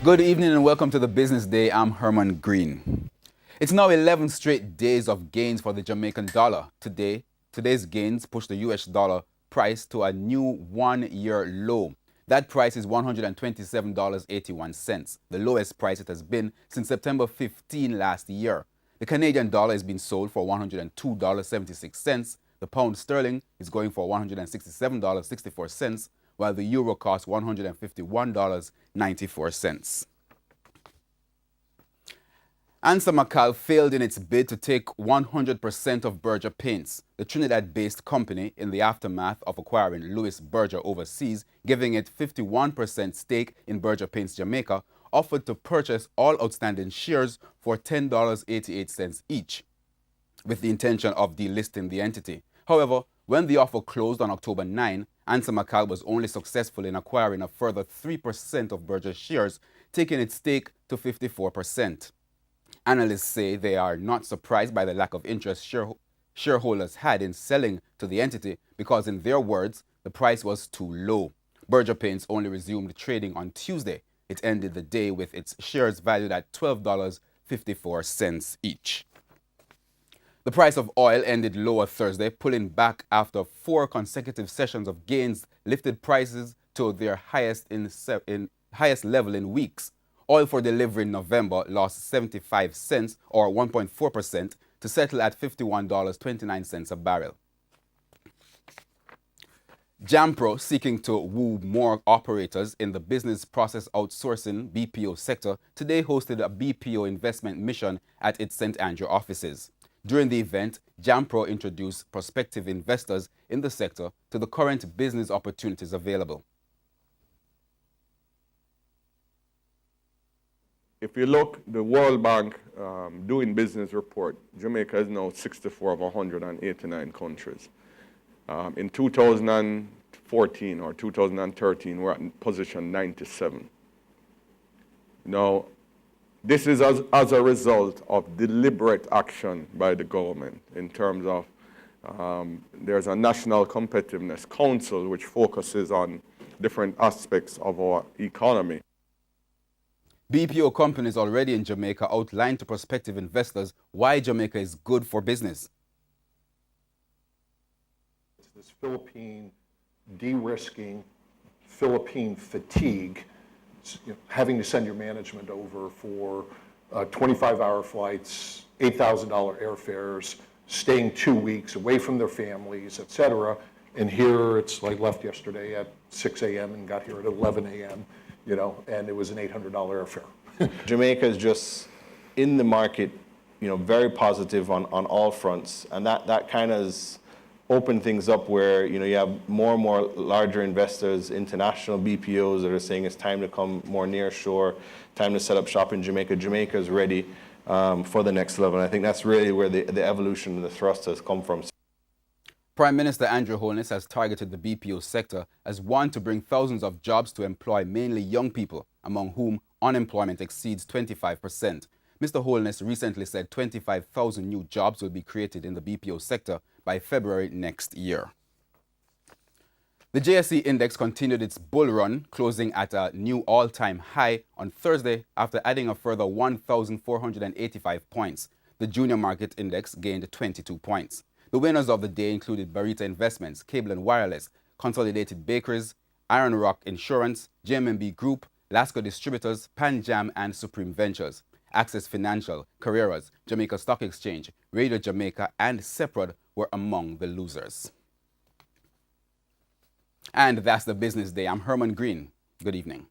Good evening and welcome to the Business Day. I'm Herman Green. It's now 11 straight days of gains for the Jamaican dollar. Today's gains pushed the US dollar price to a new one-year low. That price is $127.81, the lowest price it has been since September 15 last year. The Canadian dollar is being sold for $102.76. The pound sterling is going for $167.64, while the euro costs $151.94. Ansa McCall failed in its bid to take 100% of Berger Paints, the Trinidad-based company, in the aftermath of acquiring Louis Berger overseas, giving it 51% stake in Berger Paints Jamaica, offered to purchase all outstanding shares for $10.88 each, with the intention of delisting the entity. However, when the offer closed on October 9, Ansa McCall was only successful in acquiring a further 3% of Berger's shares, taking its stake to 54%. Analysts say they are not surprised by the lack of interest shareholders had in selling to the entity because, in their words, the price was too low. Berger Paints only resumed trading on Tuesday. It ended the day with its shares valued at $12.54 each. The price of oil ended lower Thursday, pulling back after 4 consecutive sessions of gains lifted prices to their highest level in weeks. Oil for delivery in November lost 75 cents, or 1.4%, to settle at $51.29 a barrel. Jampro, seeking to woo more operators in the business process outsourcing BPO sector, today hosted a BPO investment mission at its St. Andrew offices. During the event, Jampro introduced prospective investors in the sector to the current business opportunities available. If you look, the World Bank doing business report, Jamaica is now 64 of 189 countries. In 2014 or 2013, we're at position 97. Now, this is as a result of deliberate action by the government in terms of there's a National Competitiveness Council which focuses on different aspects of our economy. BPO companies already in Jamaica outlined to prospective investors why Jamaica is good for business. It's this Philippine de-risking, Philippine fatigue, having to send your management over for 25-hour flights, $8,000 airfares, staying 2 weeks away from their families, etc. And here it's like left yesterday at 6 a.m. and got here at 11 a.m., and it was an $800 airfare. Jamaica is just in the market, very positive on all fronts, and that kind of has opened things up where you have more and more larger investors, international BPOs that are saying it's time to come more near shore, time to set up shop in Jamaica. Jamaica is ready for the next level, and I think that's really where the evolution and the thrust has come from. Prime Minister Andrew Holness has targeted the BPO sector as one to bring thousands of jobs to employ mainly young people, among whom unemployment exceeds 25%. Mr. Holness recently said 25,000 new jobs will be created in the BPO sector by February next year. The JSE index continued its bull run, closing at a new all-time high on Thursday after adding a further 1,485 points. The junior market index gained 22 points. The winners of the day included Barita Investments, Cable and Wireless, Consolidated Bakeries, Iron Rock Insurance, JMB Group, Lasco Distributors, Pan Jam and Supreme Ventures. Access Financial, Carreras, Jamaica Stock Exchange, Radio Jamaica and Seprod were among the losers. And that's the Business Day. I'm Herman Green. Good evening.